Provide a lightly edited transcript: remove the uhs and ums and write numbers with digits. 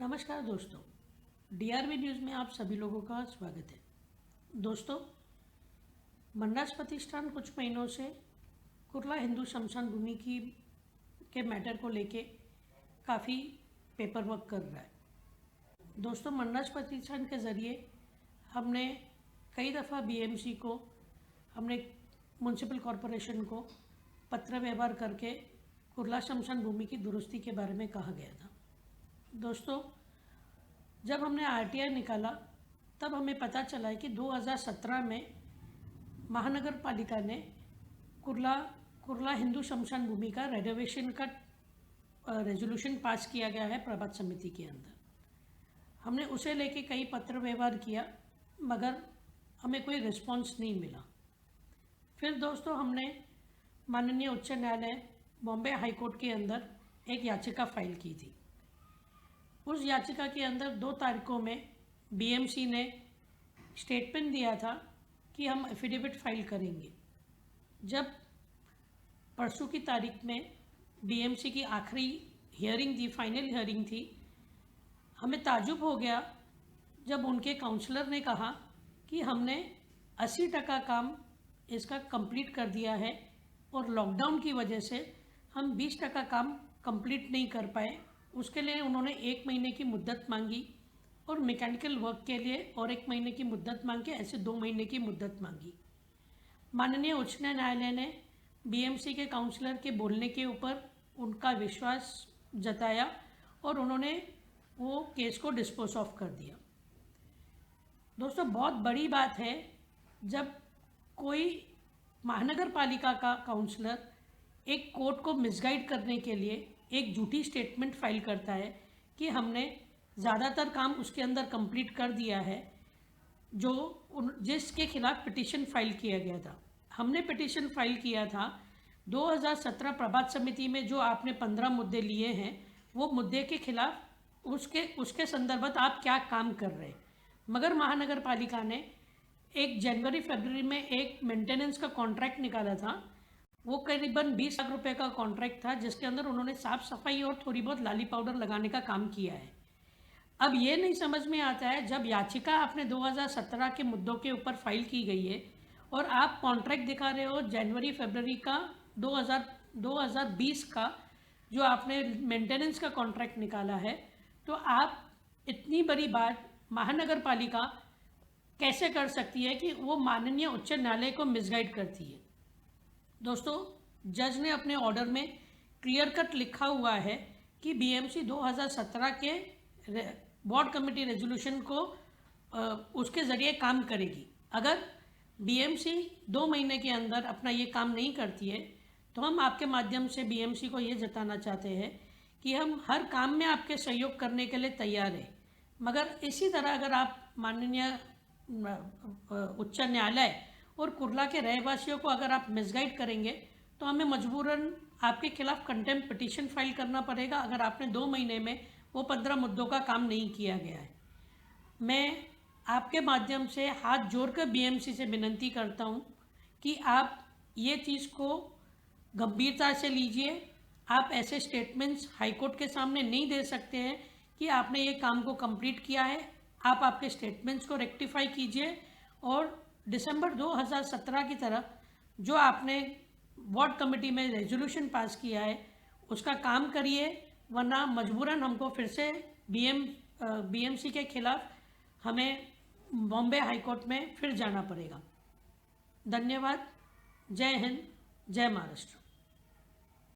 नमस्कार दोस्तों, DRV news में आप सभी लोगों का स्वागत है। दोस्तों, मन्नास प्रतिष्ठान कुछ महीनों से कुर्ला हिंदू शमशान भूमि के मैटर को लेके काफ़ी पेपर वर्क कर रहा है। दोस्तों, मन्नास प्रतिष्ठान के ज़रिए हमने कई दफ़ा BMC को, हमने म्यूनसिपल कॉरपोरेशन को पत्र व्यवहार करके कुर्ला शमशान भूमि की दुरुस्ती के बारे में कहा गया था। दोस्तों, जब हमने RTI निकाला तब हमें पता चला है कि 2017 में महानगर पालिका ने कुर्ला हिंदू शमशान भूमि का रेनोवेशन का रेजोल्यूशन पास किया गया है प्रभात समिति के अंदर। हमने उसे लेके कई पत्र व्यवहार किया मगर हमें कोई रिस्पॉन्स नहीं मिला। फिर दोस्तों, हमने माननीय उच्च न्यायालय बॉम्बे हाई कोर्ट के अंदर एक याचिका फाइल की थी। उस याचिका के अंदर 2 तारीखों में BMC ने स्टेटमेंट दिया था कि हम एफिडेविट फाइल करेंगे। जब परसों की तारीख में BMC की आखिरी हियरिंग थी, फाइनल हियरिंग थी, हमें ताज्जुब हो गया जब उनके काउंसलर ने कहा कि हमने 80% काम इसका कंप्लीट कर दिया है और लॉकडाउन की वजह से हम 20% काम कंप्लीट नहीं कर पाए। उसके लिए उन्होंने 1 महीने की मुद्दत मांगी और मैकेनिकल वर्क के लिए और 1 महीने की मुद्दत मांग के ऐसे 2 महीने की मुद्दत मांगी। माननीय उच्च न्यायालय ने BMC के काउंसलर के बोलने के ऊपर उनका विश्वास जताया और उन्होंने वो केस को डिस्पोज ऑफ कर दिया। दोस्तों, बहुत बड़ी बात है जब कोई महानगर पालिका का काउंसलर एक कोर्ट को मिसगाइड करने के लिए एक झूठी स्टेटमेंट फाइल करता है कि हमने ज़्यादातर काम उसके अंदर कंप्लीट कर दिया है, जिसके खिलाफ पिटीशन फाइल किया गया था। हमने पिटीशन फाइल किया था 2017 प्रभात समिति में। जो आपने 15 मुद्दे लिए हैं, वो मुद्दे के खिलाफ उसके संदर्भत आप क्या काम कर रहे हैं। मगर महानगर पालिका ने एक जनवरी-फरवरी में एक मेंटेनेंस का कॉन्ट्रैक्ट निकाला था। वो करीबन 20 लाख रुपए का कॉन्ट्रैक्ट था, जिसके अंदर उन्होंने साफ़ सफाई और थोड़ी बहुत लाली पाउडर लगाने का काम किया है। अब ये नहीं समझ में आता है, जब याचिका आपने 2017 के मुद्दों के ऊपर फाइल की गई है और आप कॉन्ट्रैक्ट दिखा रहे हो जनवरी-फरवरी का 2020 का, जो आपने मेंटेनेंस का कॉन्ट्रैक्ट निकाला है, तो आप इतनी बड़ी बात महानगर पालिका कैसे कर सकती है कि वो माननीय उच्च न्यायालय को मिसगाइड करती है। दोस्तों, जज ने अपने ऑर्डर में क्लियर कट लिखा हुआ है कि BMC 2017 के बोर्ड कमेटी रेजोल्यूशन को उसके ज़रिए काम करेगी। अगर BMC 2 महीने के अंदर अपना ये काम नहीं करती है तो हम आपके माध्यम से BMC को ये जताना चाहते हैं कि हम हर काम में आपके सहयोग करने के लिए तैयार हैं। मगर इसी तरह अगर आप माननीय उच्च न्यायालय और कुर्ला के रहवासियों को अगर आप मिसगाइड करेंगे तो हमें मजबूरन आपके खिलाफ कंटेम्प्ट पिटीशन फाइल करना पड़ेगा, अगर आपने 2 महीने में वो 15 मुद्दों का काम नहीं किया गया है। मैं आपके माध्यम से हाथ जोड़कर BMC से विनती करता हूँ कि आप ये चीज़ को गंभीरता से लीजिए। आप ऐसे स्टेटमेंट्स हाईकोर्ट के सामने नहीं दे सकते हैं कि आपने ये काम को कंप्लीट किया है। आप आपके स्टेटमेंट्स को रेक्टिफाई कीजिए और दिसंबर 2017 की तरह जो आपने वार्ड कमेटी में रेजोल्यूशन पास किया है उसका काम करिए, वरना मजबूरन हमको फिर से BMC के खिलाफ हमें बॉम्बे हाई कोर्ट में फिर जाना पड़ेगा। धन्यवाद। जय हिंद, जय महाराष्ट्र।